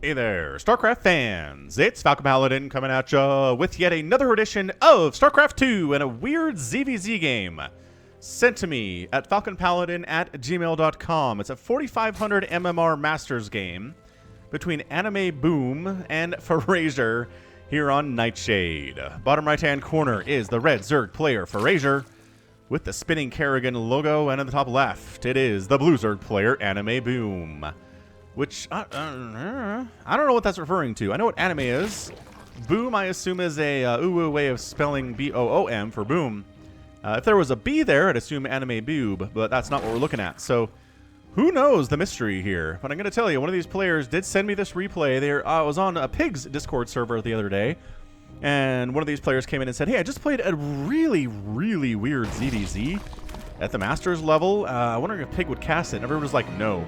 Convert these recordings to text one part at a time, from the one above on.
Hey there, StarCraft fans! It's Falcon Paladin coming at ya with yet another edition of StarCraft 2 and a weird ZvZ game sent to me at falconpaladin@gmail.com. It's a 4500 MMR Masters game between AnimeBewn and Frazier here on Nightshade. Bottom right-hand corner is the red Zerg player Frazier with the spinning Kerrigan logo, and in the top left it is the blue Zerg player AnimeBewn. Which, I don't know what that's referring to. I know what anime is. Boom, I assume, is a uwu way of spelling B-O-O-M for boom. If there was a B there, I'd assume AnimeBewn, but that's not what we're looking at. So, who knows the mystery here? But I'm going to tell you, one of these players did send me this replay. I was on a Pig's Discord server the other day, and one of these players came in and said, hey, I just played a really, really weird ZvZ at the Masters level. Wondering if Pig would cast it. And everyone was like, no.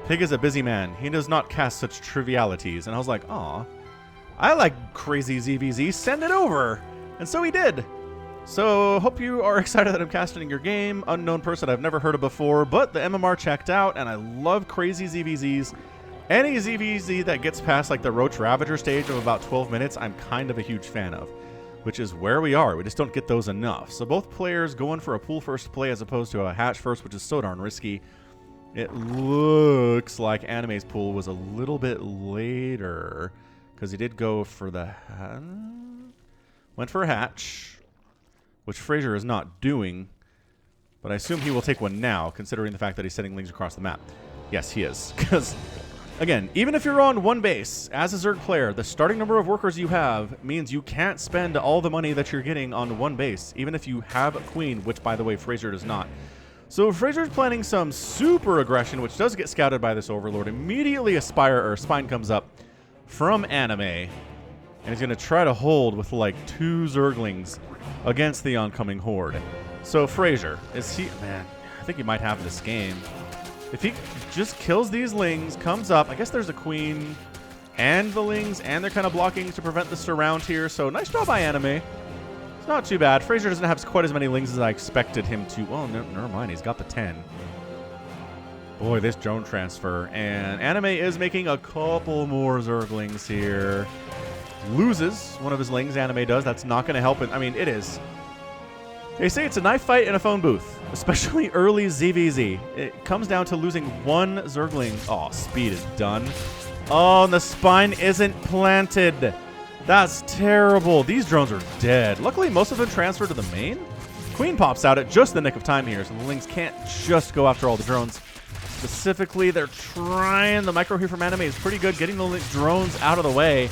Pig is a busy man. He does not cast such trivialities. And I was like, aw, I like crazy ZvZ. Send it over. And so he did. So hope you are excited that I'm casting your game. Unknown person I've never heard of before, but the MMR checked out, and I love crazy ZvZs. Any ZvZ that gets past like the Roach Ravager stage of about 12 minutes, I'm kind of a huge fan of, which is where we are. We just don't get those enough. So both players going for a pool first play as opposed to a hatch first, which is so darn risky. It looks like Anime's pool was a little bit later because he did go for the went for a hatch, which Frazier is not doing, but I assume he will take one now, considering the fact that he's sending lings across the map. Yes, he is, because again, even if you're on one base as a Zerg player, the starting number of workers you have means you can't spend all the money that you're getting on one base, even if you have a queen, which by the way Frazier does not. So Frazier's planning some super aggression, which does get scouted by this Overlord. Immediately a spine comes up from Anime, and he's going to try to hold with like 2 Zerglings against the oncoming Horde. So Frazier, is he... Man, I think he might have this game. If he just kills these lings, comes up, I guess there's a queen and the lings, and they're kind of blocking to prevent the surround here. So nice job by Anime. Not too bad. Frazier doesn't have quite as many lings as I expected him to. Well, no, never mind. He's got the 10. Boy, this drone transfer. And Anime is making a couple more Zerglings here. Loses one of his lings, Anime does. That's not going to help it. I mean, it is. They say it's a knife fight in a phone booth, especially early ZvZ. It comes down to losing 1 Zergling. Oh, speed is done. Oh, and the spine isn't planted. That's terrible. These drones are dead. Luckily, most of them transfer to the main. Queen pops out at just the nick of time here, so the lings can't just go after all the drones. Specifically, they're trying. The micro here from Anime is pretty good, getting the drones out of the way.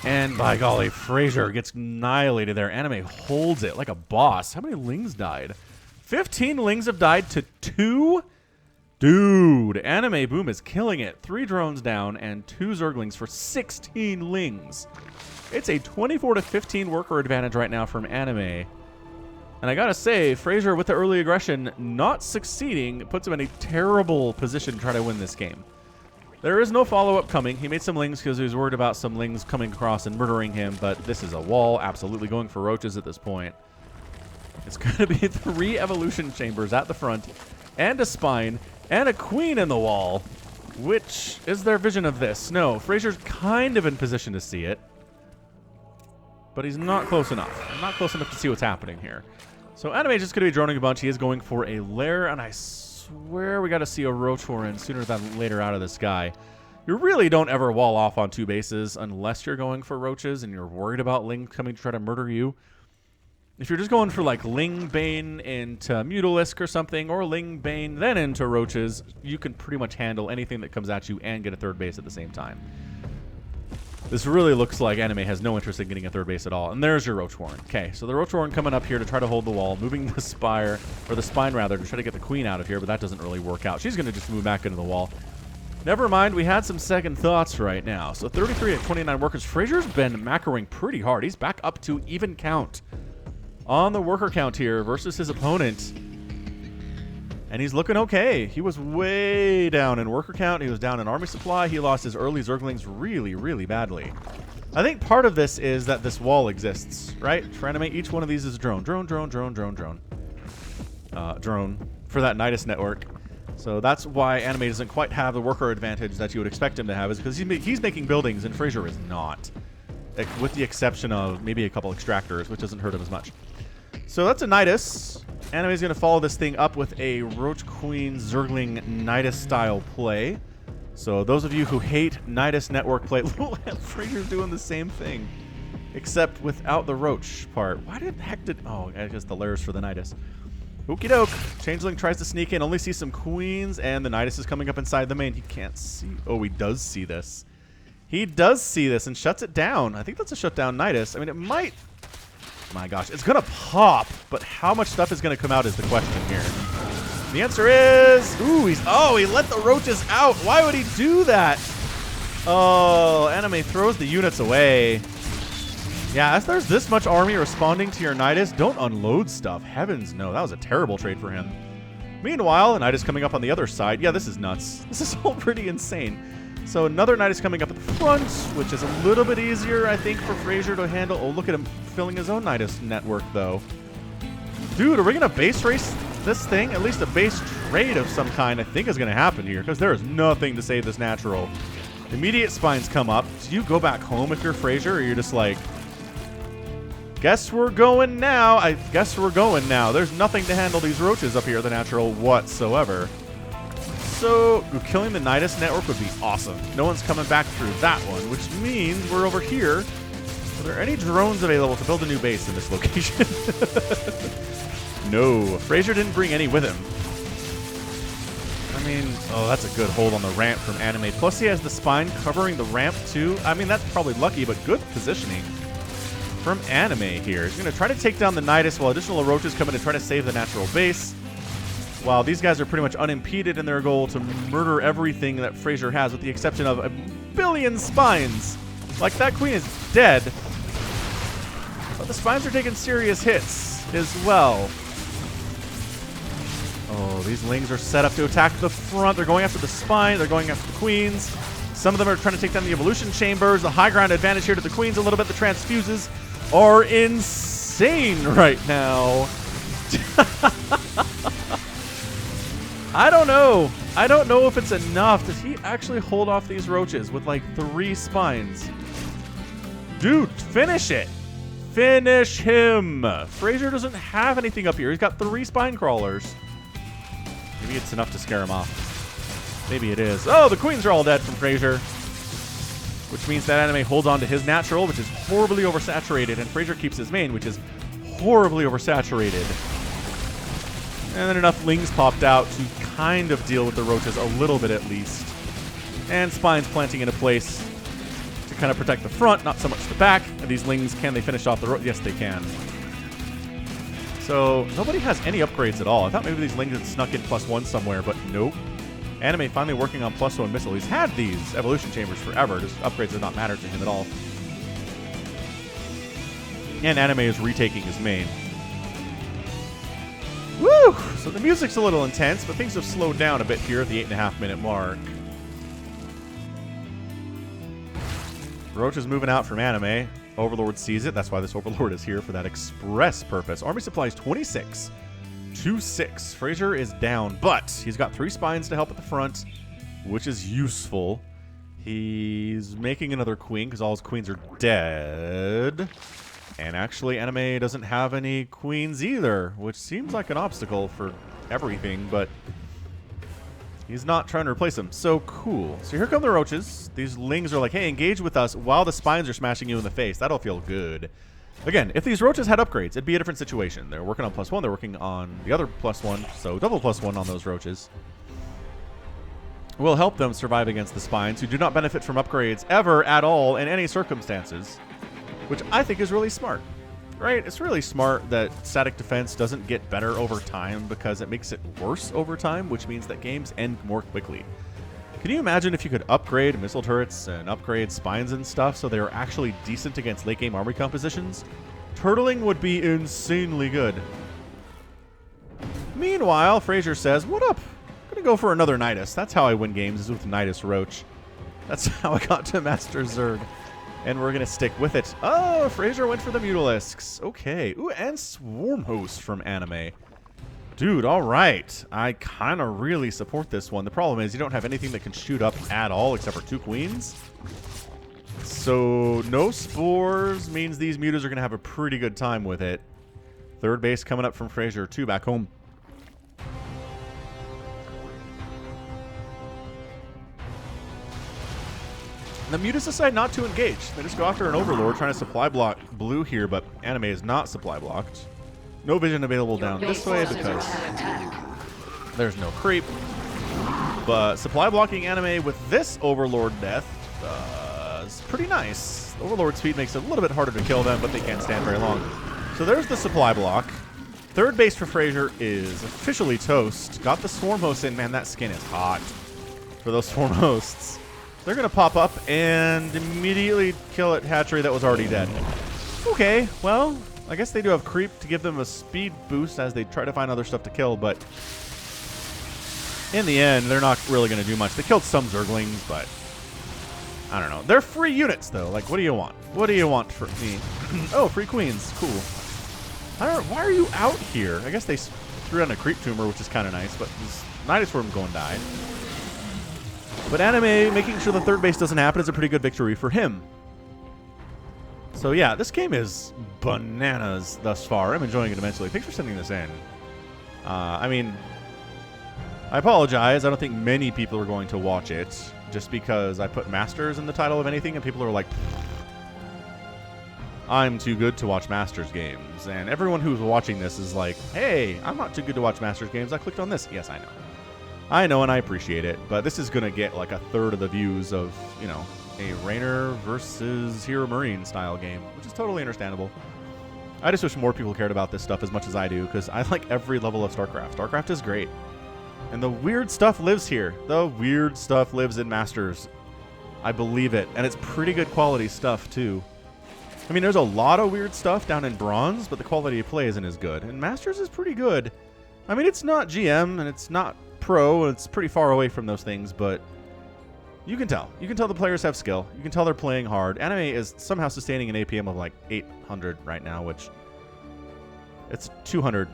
And by golly, Frazier gets annihilated there. Anime holds it like a boss. How many lings died? 15 lings have died to 2? Dude, AnimeBewn is killing it. 3 drones down and 2 Zerglings for 16 lings. It's a 24-15 worker advantage right now from Anime. And I gotta say, Frazier with the early aggression not succeeding puts him in a terrible position to try to win this game. There is no follow-up coming. He made some lings because he was worried about some lings coming across and murdering him, but this is a wall, absolutely going for roaches at this point. It's gonna be 3 evolution chambers at the front and a spine and a queen in the wall. Which is their vision of this? No, Frazier's kind of in position to see it, but he's not close enough. Not close enough to see what's happening here. So Anime just going to be droning a bunch. He is going for a lair, and I swear we got to see a Rotoran sooner than later out of the sky. You really don't ever wall off on 2 bases unless you're going for roaches and you're worried about Ling coming to try to murder you. If you're just going for like Ling Bane into Mutalisk or something, or Ling Bane then into roaches, you can pretty much handle anything that comes at you and get a 3rd base at the same time. This really looks like Anime has no interest in getting a 3rd base at all. And there's your Roach Warren. Okay, so the Roach Warren coming up here to try to hold the wall, moving the spire, or the spine rather, to try to get the queen out of here, but that doesn't really work out. She's going to just move back into the wall. Never mind, we had some second thoughts right now. So 33 at 29 workers. Frazier's been macroing pretty hard. He's back up to even count on the worker count here versus his opponent. And he's looking okay. He was way down in worker count. He was down in army supply. He lost his early Zerglings really, really badly. I think part of this is that this wall exists, right? For Anime, each one of these is a drone. Drone, drone, drone, drone, drone. Drone for that Nidus network. So that's why Anime doesn't quite have the worker advantage that you would expect him to have, is because he's making buildings and Frazier is not. With the exception of maybe a couple extractors, which doesn't hurt him as much. So that's a Nidus. Anime's going to follow this thing up with a Roach Queen Zergling Nidus style play. So those of you who hate Nidus network play, Frazier's doing the same thing, except without the Roach part. Why the heck did... Oh, I guess the layers for the Nidus. Okie doke. Changeling tries to sneak in, only sees some queens, and the Nidus is coming up inside the main. He can't see... Oh, he does see this. He does see this and shuts it down. I think that's a shutdown Nidus. I mean, it might... My gosh, it's going to pop, but how much stuff is going to come out is the question here. The answer is... Ooh, he let the roaches out. Why would he do that? Oh, Anime throws the units away. Yeah, as there's this much army responding to your Nidus, don't unload stuff. Heavens no, that was a terrible trade for him. Meanwhile, a Nidus coming up on the other side. Yeah, this is nuts. This is all pretty insane. So another Nidus coming up at the front, which is a little bit easier, I think, for Frazier to handle. Oh, look at him filling his own Nidus network, though. Dude, are we going to base race this thing? At least a base trade of some kind, I think, is going to happen here, because there is nothing to save this natural. Immediate spines come up. Do you go back home if you're Frazier, or you're just like, guess we're going now. I guess we're going now. There's nothing to handle these roaches up here, the natural whatsoever. So killing the Nidus network would be awesome. No one's coming back through that one, which means we're over here. Are there any drones available to build a new base in this location? No. Frazier didn't bring any with him. I mean, oh, that's a good hold on the ramp from Anime. Plus he has the spine covering the ramp too. I mean, that's probably lucky, but good positioning from Anime here. He's going to try to take down the Nidus while additional roaches come in to try to save the natural base. While these guys are pretty much unimpeded in their goal to murder everything that Frazier has, with the exception of a billion spines. Like, that queen is dead. But the spines are taking serious hits as well. Oh, these lings are set up to attack the front. They're going after the spine. They're going after the queens. Some of them are trying to take down the evolution chambers. The high ground advantage here to the queens a little bit. The transfuses are insane right now. I don't know. I don't know if it's enough. Does he actually hold off these roaches with like 3 spines? Dude, finish it. Finish him. Frazier doesn't have anything up here. He's got 3 spine crawlers. Maybe it's enough to scare him off. Maybe it is. Oh, the queens are all dead from Frazier. Which means that Anime holds on to his natural, which is horribly oversaturated, and Frazier keeps his main, which is horribly oversaturated. And then enough lings popped out to kind of deal with the roaches a little bit at least. And spines planting into place to kind of protect the front, not so much the back. And these lings, can they finish off the roach? Yes, they can. So nobody has any upgrades at all. I thought maybe these lings had snuck in +1 somewhere, but nope. Anime finally working on +1 missile. He's had these evolution chambers forever. Just upgrades have not mattered to him at all. And Anime is retaking his main. Woo! So the music's a little intense, but things have slowed down a bit here at the 8.5-minute mark. Roach is moving out from Anime. Overlord sees it. That's why this Overlord is here, for that express purpose. Army supplies 26 to 6. Frazier is down, but he's got 3 spines to help at the front, which is useful. He's making another queen because all his queens are dead. And actually, Anime doesn't have any queens either, which seems like an obstacle for everything, but he's not trying to replace them. So cool. So here come the roaches. These lings are like, hey, engage with us while the spines are smashing you in the face. That'll feel good. Again, if these roaches had upgrades, it'd be a different situation. They're working on +1. They're working on the other +1, so double +1 on those roaches. Will help them survive against the spines, who do not benefit from upgrades ever at all in any circumstances. Which I think is really smart, right? It's really smart that static defense doesn't get better over time because it makes it worse over time, which means that games end more quickly. Can you imagine if you could upgrade missile turrets and upgrade spines and stuff so they were actually decent against late game army compositions? Turtling would be insanely good. Meanwhile, Frazier says, what up? I'm gonna go for another Nidus. That's how I win games, is with Nidus Roach. That's how I got to Master Zerg. And we're going to stick with it. Oh, Frazier went for the Mutalisks. Okay. Ooh, and Swarm Host from Anime. Dude, all right. I kind of really support this one. The problem is you don't have anything that can shoot up at all except for 2 queens. So no spores means these mutas are going to have a pretty good time with it. Third base coming up from Frazier. 2 back home. The mutas decide not to engage. They just go after an overlord trying to supply block blue here, but anime is not supply blocked. No vision available down this way because there's no creep. But supply blocking anime with this overlord death is pretty nice. Overlord speed makes it a little bit harder to kill them, but they can't stand very long. So there's the supply block. Third base for Frazier is officially toast. Got the swarm hosts in. Man, that skin is hot for those swarm hosts. They're going to pop up and immediately kill a hatchery that was already dead. Okay, well, I guess they do have creep to give them a speed boost as they try to find other stuff to kill, but in the end, they're not really going to do much. They killed some Zerglings, but I don't know. They're free units, though. Like, what do you want? What do you want from me? Oh, free queens. Cool. Why are you out here? I guess they threw on a creep tumor, which is kind of nice, but this Nidus Worm going to die. But Anime making sure the third base doesn't happen is a pretty good victory for him. So yeah, this game is bananas thus far. I'm enjoying it immensely. Thanks for sending this in. I mean, I apologize. I don't think many people are going to watch it just because I put Masters in the title of anything and people are like, I'm too good to watch Masters games. And everyone who's watching this is like, hey, I'm not too good to watch Masters games. I clicked on this. Yes, I know. I know and I appreciate it. But this is going to get like a third of the views of, you know, a Rainer versus Hero Marine style game, which is totally understandable. I just wish more people cared about this stuff as much as I do, because I like every level of StarCraft. StarCraft is great. And the weird stuff lives here. The weird stuff lives in Masters. I believe it. And it's pretty good quality stuff, too. I mean, there's a lot of weird stuff down in Bronze, but the quality of play isn't as good. And Masters is pretty good. I mean, it's not GM, and it's not Pro, and it's pretty far away from those things, but you can tell. You can tell the players have skill. You can tell they're playing hard. Anime is somehow sustaining an APM of like 800 right now, which it's 200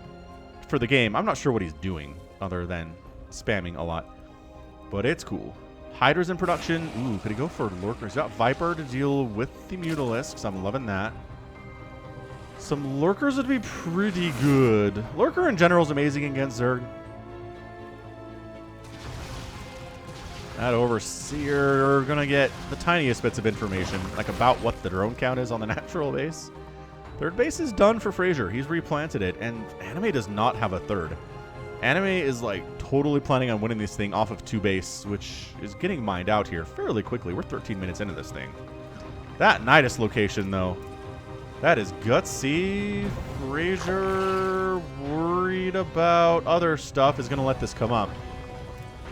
for the game. I'm not sure what he's doing other than spamming a lot, but it's cool. Hydra's in production. Ooh, could he go for Lurkers? He's got Viper to deal with the Mutalisks. I'm loving that. Some Lurkers would be pretty good. Lurker in general is amazing against Zerg. That Overseer gonna get the tiniest bits of information, like about what the drone count is on the natural base. Third base is done for Frazier. He's replanted it, and Anime does not have a third. Anime is like totally planning on winning this thing off of 2 base, which is getting mined out here fairly quickly. We're 13 minutes into this thing. That Nidus location, though, that is gutsy. Frazier, worried about other stuff, is gonna let this come up.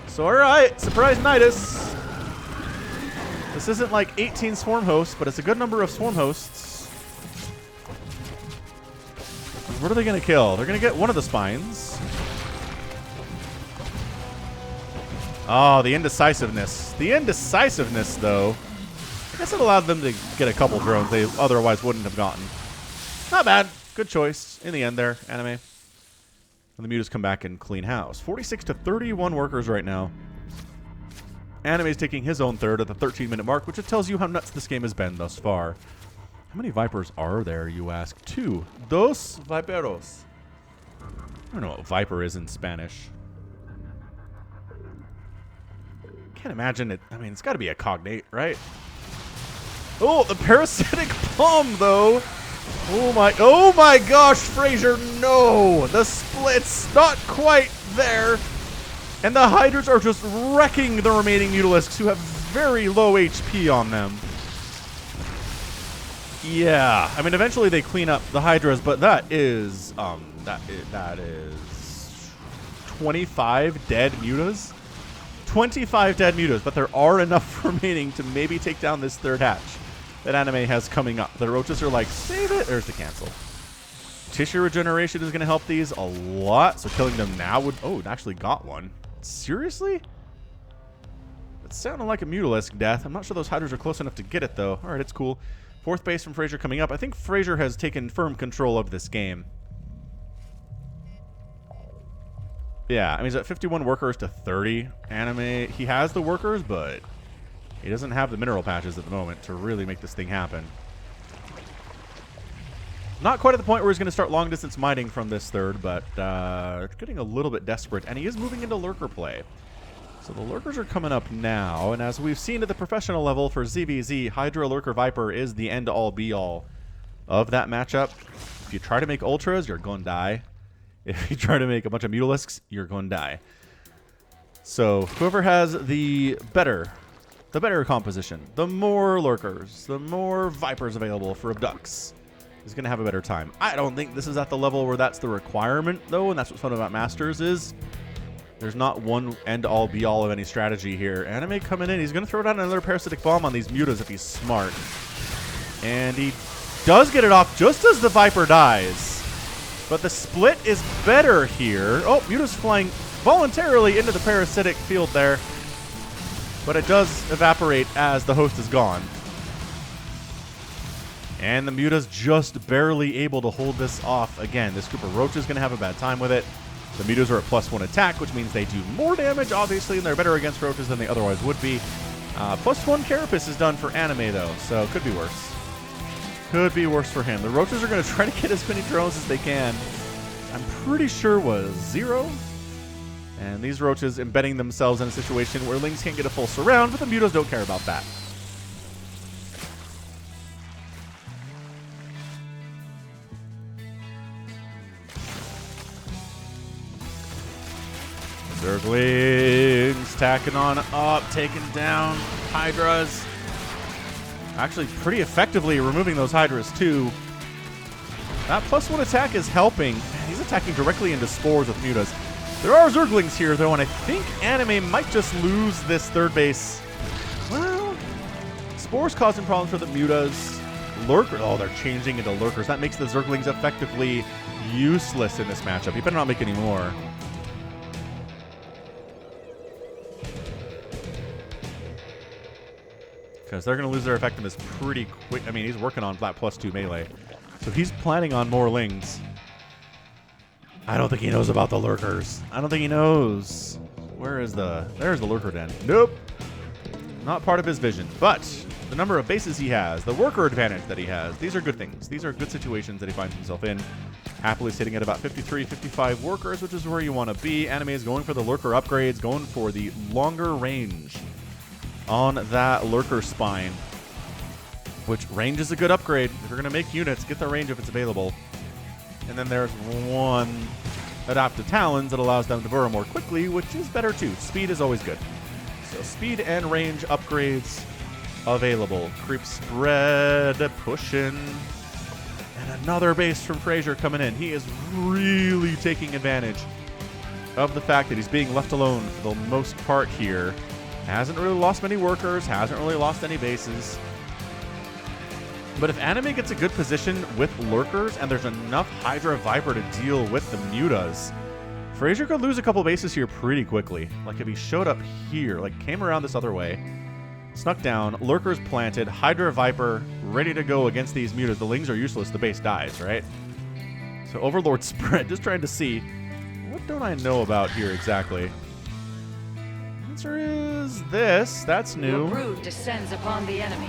So, alright, surprise Nidus. This isn't like 18 swarm hosts, but it's a good number of swarm hosts. What are they going to kill? They're going to get one of the spines. Oh, the indecisiveness. The indecisiveness, though. I guess it allowed them to get a couple drones they otherwise wouldn't have gotten. Not bad. Good choice in the end there, Anime. And the mutas come back and clean house. 46 to 31 workers right now. Anime's taking his own third at the 13-minute mark, which tells you how nuts this game has been thus far. How many Vipers are there, you ask? 2. Dos Viperos. I don't know what Viper is in Spanish. Can't imagine it. I mean, it's got to be a cognate, right? Oh, the parasitic palm, though. Oh my gosh, Frazier, no! The split's not quite there. And the Hydras are just wrecking the remaining Mutalisks who have very low HP on them. Yeah, I mean, eventually they clean up the Hydras, but that is 25 dead Mutas. 25 dead Mutas, but there are enough remaining to maybe take down this third hatch that Anime has coming up. The Roaches are like, save it. There's the cancel. Tissue regeneration is going to help these a lot. So killing them now would... Oh, it actually got one. Seriously? It sounded like a Mutalisk death. I'm not sure those Hydras are close enough to get it, though. All right, it's cool. Fourth base from Frazier coming up. I think Frazier has taken firm control of this game. Yeah, I mean, he's at 51 workers to 30 anime. He has the workers, but he doesn't have the mineral patches at the moment to really make this thing happen. Not quite at the point where he's going to start long-distance mining from this third, but getting a little bit desperate. And he is moving into lurker play. So the lurkers are coming up now. And as we've seen at the professional level for ZvZ, Hydra Lurker Viper is the end-all, be-all of that matchup. If you try to make Ultras, you're going to die. If you try to make a bunch of Mutalisks, you're going to die. So whoever has the better composition, the more lurkers, the more Vipers available for Abducts, is going to have a better time. I don't think this is at the level where that's the requirement, though, and that's what's fun about Masters is there's not one end-all, be-all of any strategy here. Anime coming in, he's going to throw down another Parasitic Bomb on these Mutas if he's smart. And he does get it off just as the Viper dies. But the split is better here. Oh, Muta's flying voluntarily into the Parasitic field there. But it does evaporate as the host is gone. And the Muta's just barely able to hold this off. Again, this group of Roach is going to have a bad time with it. The Mutas are at +1 attack, which means they do more damage, obviously, and they're better against Roaches than they otherwise would be. +1 Carapace is done for anime, though, so could be worse. Could be worse for him. The Roaches are going to try to get as many drones as they can. I'm pretty sure was 0. And these Roaches embedding themselves in a situation where Lings can't get a full surround, but the Mutas don't care about that. Zerglings tacking on up, taking down Hydras. Actually, pretty effectively removing those Hydras, too. That +1 attack is helping. He's attacking directly into Spores with Mutas. There are Zerglings here, though, and I think Anime might just lose this third base. Well, Spores causing problems for the Mutas. Lurker, oh, they're changing into Lurkers. That makes the Zerglings effectively useless in this matchup. You better not make any more. Because they're going to lose their effectiveness pretty quick. I mean, he's working on flat +2 melee. So he's planning on more Lings. I don't think he knows about the Lurkers. I don't think he knows. There's the Lurker Den. Nope. Not part of his vision. But the number of bases he has, the worker advantage that he has, these are good things. These are good situations that he finds himself in. Happily sitting at about 53, 55 workers, which is where you want to be. Anime is going for the Lurker upgrades, going for the longer range on that Lurker spine, which range is a good upgrade. If you're going to make units, get the range if it's available. And then there's one Adaptive Talons that allows them to burrow more quickly, which is better too. Speed is always good. So speed and range upgrades available. Creep spread, pushing. And another base from Frazier coming in. He is really taking advantage of the fact that he's being left alone for the most part here. Hasn't really lost many workers, hasn't really lost any bases. But if Anime gets a good position with Lurkers and there's enough Hydra Viper to deal with the Mutas, Frazier could lose a couple bases here pretty quickly. Like if he showed up here, like came around this other way, snuck down, Lurkers planted, Hydra Viper ready to go against these Mutas. The Lings are useless, the base dies, right? So Overlord spread, just trying to see, what don't I know about here exactly? Answer is this. That's new. Your brood descends upon the enemy.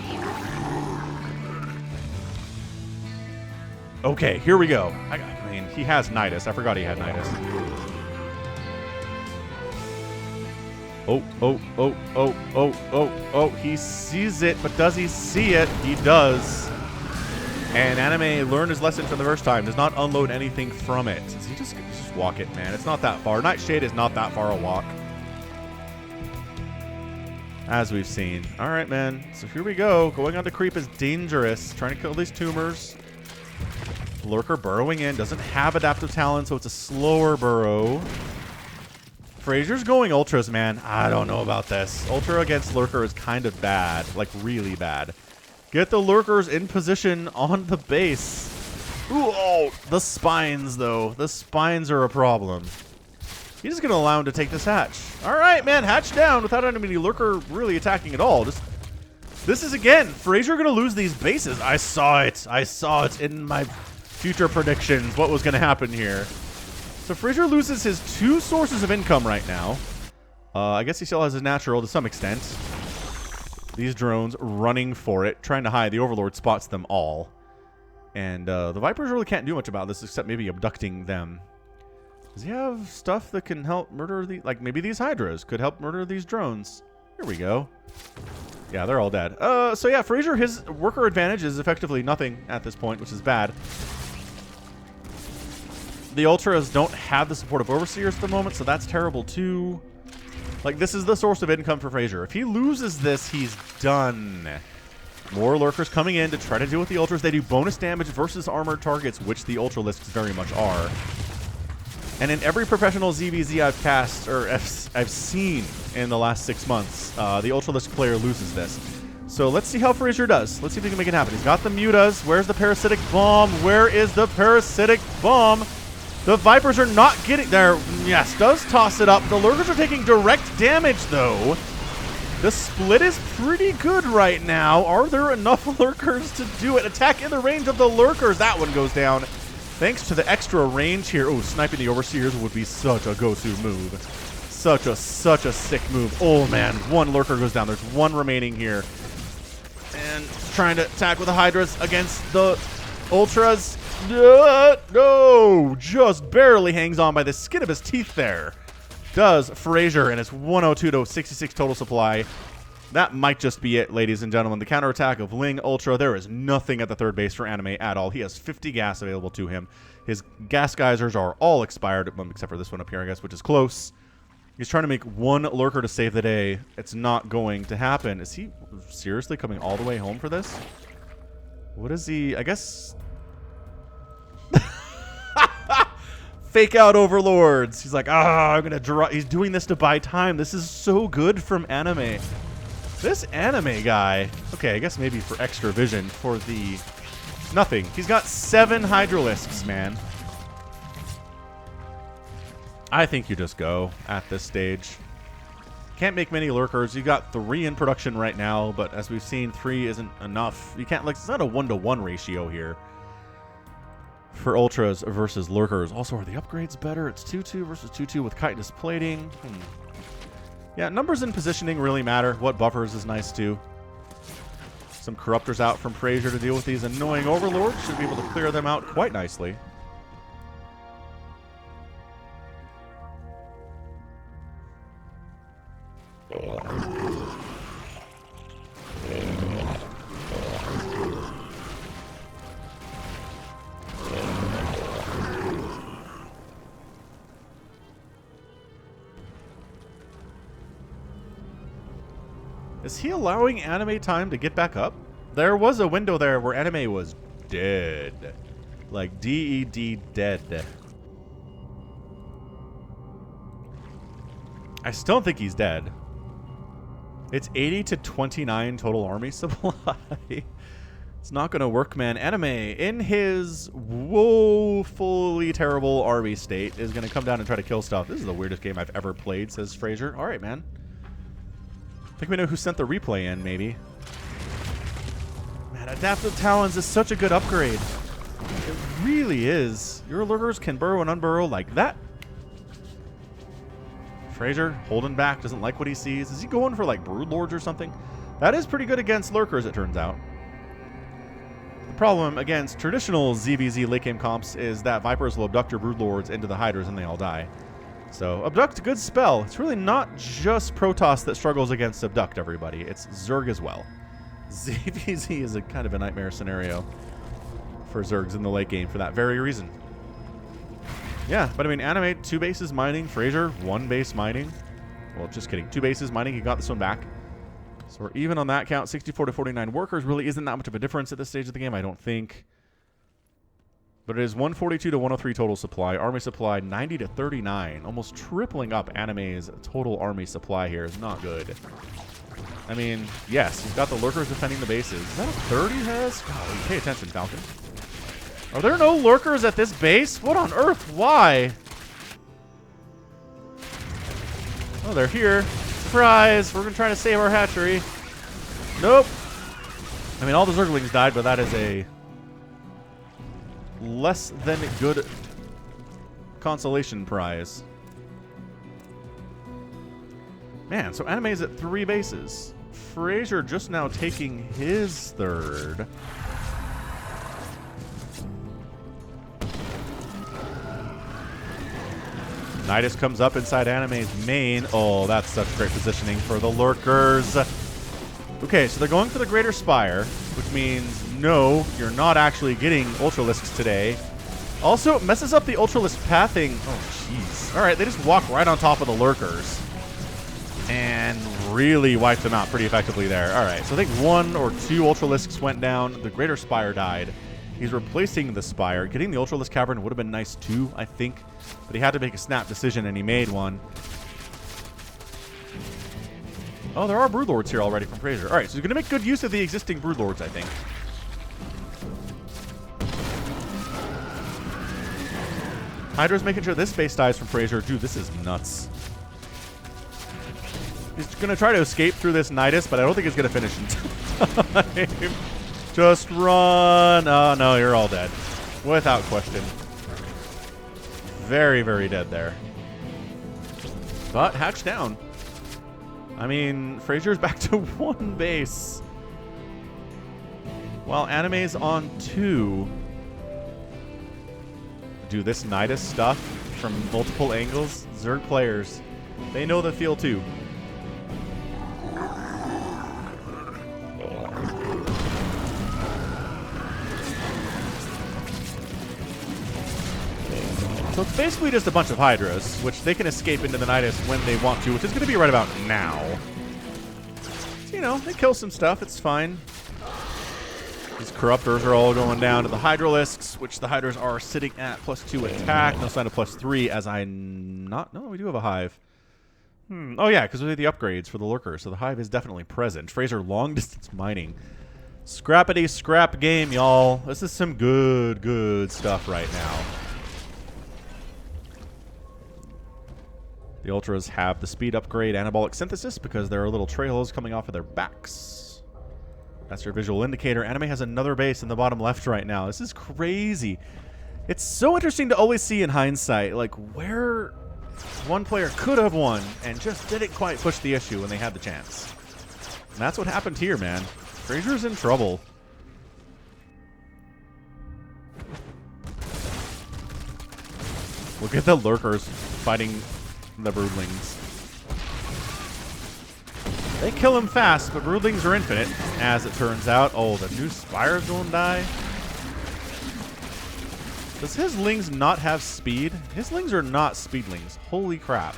Okay, here we go. I mean, he has Nidus. I forgot he had Nidus. Oh. He sees it, but does he see it? He does. And Anime learned his lesson from the first time. Does not unload anything from it. Does he just walk it, man? It's not that far. Nightshade is not that far a walk, as we've seen. All right, man. So here we go. Going on to creep is dangerous. Trying to kill these tumors. Lurker burrowing in. Doesn't have Adaptive Talent, so it's a slower burrow. Frazier's going Ultras, man. I don't know about this. Ultra against Lurker is kind of bad. Like, really bad. Get the Lurkers in position on the base. Ooh, oh, the spines, though. The spines are a problem. He's just going to allow him to take this hatch. All right, man. Hatch down without any Lurker really attacking at all. This is, again, Frazier going to lose these bases. I saw it. I saw it in my future predictions. What was going to happen here. So Frazier loses his 2 sources of income right now. I guess he still has his natural to some extent. These drones running for it, trying to hide. The Overlord spots them all. And the Vipers really can't do much about this except maybe abducting them. Does he have stuff that can help murder the... Like, maybe these Hydras could help murder these drones. Here we go. Yeah, they're all dead. So yeah, Frazier, his worker advantage is effectively nothing at this point, which is bad. The Ultras don't have the support of Overseers at the moment, so that's terrible too. Like, this is the source of income for Frazier. If he loses this, he's done. More Lurkers coming in to try to deal with the Ultras. They do bonus damage versus armored targets, which the Ultralisks very much are. And in every professional ZvZ I've cast, or I've seen in the last 6 months, the Ultralisk player loses this. So let's see how Frazier does. Let's see if he can make it happen. He's got the mutas. Where's the parasitic bomb? Where is the parasitic bomb? The Vipers are not getting there. Yes, does toss it up. The Lurkers are taking direct damage, though. The split is pretty good right now. Are there enough Lurkers to do it? Attack in the range of the Lurkers. That one goes down. Thanks to the extra range here. Oh, sniping the Overseers would be such a go-to move. Such a sick move. Oh, man. 1 Lurker goes down. There's 1 remaining here. And trying to attack with the Hydras against the Ultras. No! Just barely hangs on by the skin of his teeth there. Does Frazier, and it's 102 to 66 total supply. That might just be it, ladies and gentlemen. The counterattack of Ling Ultra. There is nothing at the third base for Anime at all. He has 50 gas available to him. His gas geysers are all expired, except for this one up here, I guess, which is close. He's trying to make 1 Lurker to save the day. It's not going to happen. Is he seriously coming all the way home for this? What is he? I guess... Fake out Overlords. He's like, I'm going to draw. He's doing this to buy time. This is so good from Anime. This Anime guy. Okay, I guess maybe for extra vision for the... Nothing. He's got 7 Hydralisks, man. I think you just go at this stage. Can't make many Lurkers. You got 3 in production right now, but as we've seen, 3 isn't enough. You can't, like, it's not a 1-to-1 ratio here for Ultras versus Lurkers. Also, are the upgrades better? It's 2-2 versus 2-2 with chitinous plating. Yeah, numbers and positioning really matter. What buffers is nice too. Some Corruptors out from Frazier to deal with these annoying Overlords. Should be able to clear them out quite nicely. Is he allowing Anime time to get back up? There was a window there where Anime was dead. Like D-E-D dead. I still don't think he's dead. It's 80 to 29 total army supply. It's not going to work, man. Anime, in his woefully terrible army state, is going to come down and try to kill stuff. This is the weirdest game I've ever played, says Frazier. All right, man. I think we know who sent the replay in, maybe. Man, Adaptive Talons is such a good upgrade. It really is. Your Lurkers can burrow and unburrow like that. Frazier holding back, doesn't like what he sees. Is he going for like Broodlords or something? That is pretty good against Lurkers, it turns out. The problem against traditional ZvZ late game comps is that Vipers will abduct your Broodlords into the Hydras and they all die. So, Abduct, good spell. It's really not just Protoss that struggles against Abduct, everybody. It's Zerg as well. ZvZ is a kind of a nightmare scenario for Zergs in the late game for that very reason. Yeah, but I mean, Anime, 2 bases mining. Frazier, 1 base mining. Well, just kidding. 2 bases mining. He got this one back. So we're even on that count. 64 to 49 workers really isn't that much of a difference at this stage of the game, I don't think. But it is 142 to 103 total supply. Army supply 90 to 39. Almost tripling up Anime's total army supply here is not good. I mean, yes, he's got the Lurkers defending the bases. Is that a 30 he has? Golly, pay attention, Falcon. Are there no Lurkers at this base? What on earth? Why? Oh, they're here. Surprise! We're going to try to save our hatchery. Nope. I mean, all the Zerglings died, but that is a less than good consolation prize. Man, so Anime's at 3 bases. Frazier just now taking his 3rd. Nidus comes up inside Anime's main. Oh, that's such great positioning for the lurkers. Okay, so they're going for the Greater Spire, which means no, you're not actually getting Ultralisks today. Also, it messes up the Ultralisk pathing. Oh, jeez. All right, they just walk right on top of the lurkers and really wipe them out pretty effectively there. All right, so I think 1 or 2 Ultralisks went down. The Greater Spire died. He's replacing the Spire. Getting the Ultralisk Cavern would have been nice too, I think. But he had to make a snap decision, and he made one. Oh, there are Broodlords here already from Frazier. All right, so he's going to make good use of the existing Broodlords, I think. Hydra's making sure this base dies from Frazier. Dude, this is nuts. He's going to try to escape through this Nidus, but I don't think he's going to finish in time. Just run. Oh, no, you're all dead. Without question. Very, very dead there. But hatch down. I mean, Frazier's back to 1 base. While Anime's on 2. Do this Nidus stuff from multiple angles. Zerg players, they know the feel too. So it's basically just a bunch of Hydras, which they can escape into the Nidus when they want to, which is going to be right about now. So, you know, they kill some stuff. It's fine. These Corruptors are all going down to the Hydralisks, which the Hydras are sitting at +2 attack. No sign of +3 as I not... No, we do have a Hive. Oh, yeah, because we have the upgrades for the Lurkers, so the Hive is definitely present. Frazier long-distance mining. Scrappity-scrap game, y'all. This is some good, good stuff right now. The Ultras have the speed upgrade anabolic synthesis because there are little trails coming off of their backs. That's your visual indicator. Anime has another base in the bottom left right now. This is crazy. It's so interesting to always see in hindsight, like, where one player could have won and just didn't quite push the issue when they had the chance. And that's what happened here, man. Frazier's in trouble. Look at the Lurkers fighting the Broodlings. They kill him fast, but Broodlings are infinite, as it turns out. Oh, the new Spire's gonna die. Does his Lings not have speed? His Lings are not Speedlings. Holy crap.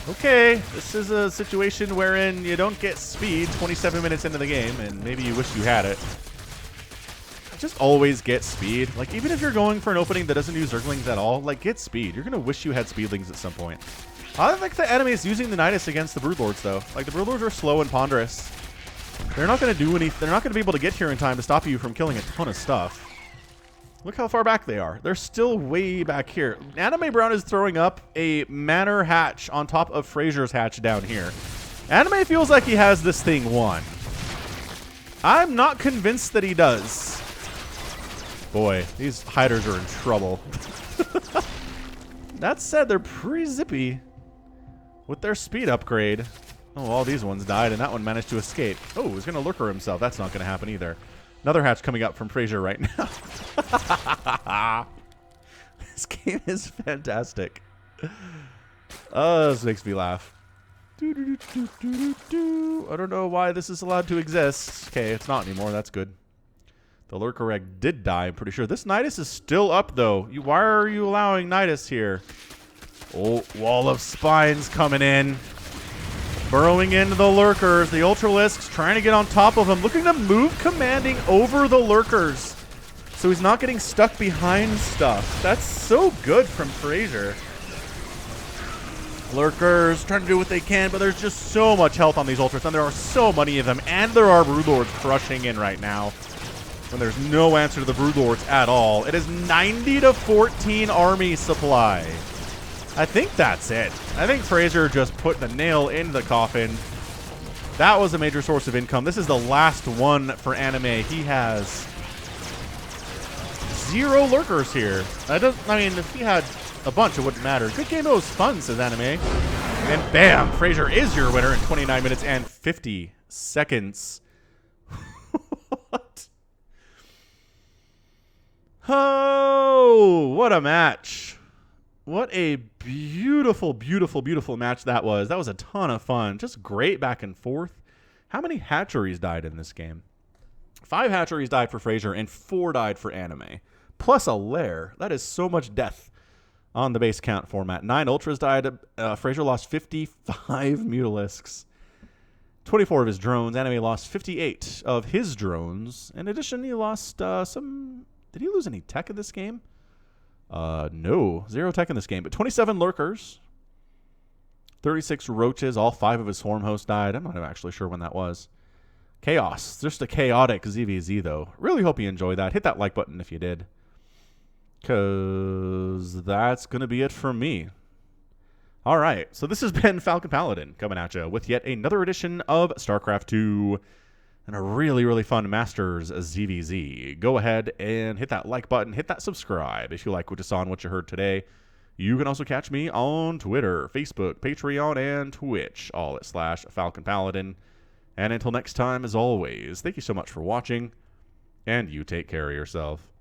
Okay, this is a situation wherein you don't get speed 27 minutes into the game, and maybe you wish you had it. Just always get speed. Like, even if you're going for an opening that doesn't use Zerglings at all, like, get speed. You're gonna wish you had Speedlings at some point. I think the anime is using the Nidus against the Broodlords, though. Like, the Broodlords are slow and ponderous. They're not gonna do anything. They're not gonna be able to get here in time to stop you from killing a ton of stuff. Look how far back they are. They're still way back here. AnimeBewn is throwing up a Manor hatch on top of Frazier's hatch down here. Anime feels like he has this thing won. I'm not convinced that he does. Boy, these Hiders are in trouble. That said, they're pretty zippy with their speed upgrade. Oh, all these ones died, and that one managed to escape. Oh, he's going to Lurker himself. That's not going to happen either. Another hatch coming up from Frazier right now. This game is fantastic. Oh, this makes me laugh. I don't know why this is allowed to exist. Okay, it's not anymore. That's good. The Lurker egg did die, I'm pretty sure. This Nidus is still up, though. Why are you allowing Nidus here? Oh, wall of spines coming in. Burrowing into the Lurkers. The Ultralisks trying to get on top of him. Looking to move commanding over the Lurkers, so he's not getting stuck behind stuff. That's so good from Frazier. Lurkers trying to do what they can, but there's just so much health on these Ultras, and there are so many of them, and there are Broodlords crushing in right now when there's no answer to the Broodlords at all. It is 90 to 14 army supply. I think that's it. I think Frazier just put the nail in the coffin. That was a major source of income. This is the last one for Anime. He has 0 lurkers here. That doesn't, I mean, if he had a bunch, it wouldn't matter. Good game, it was fun, says Anime. And bam, Frazier is your winner in 29 minutes and 50 seconds. What? Oh, what a match. What a beautiful, beautiful, beautiful match that was. That was a ton of fun. Just great back and forth. How many hatcheries died in this game? 5 hatcheries died for Frazier and 4 died for Anime. Plus a lair. That is so much death on the base count format. 9 ultras died. Frazier lost 55 mutalisks. 24 of his drones. Anime lost 58 of his drones. In addition, he lost some... Did he lose any tech in this game? No. 0 tech in this game. But 27 lurkers. 36 roaches. All 5 of his swarm hosts died. I'm not actually sure when that was. Chaos. Just a chaotic ZvZ, though. Really hope you enjoyed that. Hit that like button if you did. Because that's going to be it from me. All right. So this has been Falcon Paladin coming at you with yet another edition of StarCraft 2 and a really, really fun Masters ZvZ. Go ahead and hit that like button. Hit that subscribe if you like what you saw and what you heard today. You can also catch me on Twitter, Facebook, Patreon, and Twitch, all at /Falcon Paladin. And until next time, as always, thank you so much for watching, and you take care of yourself.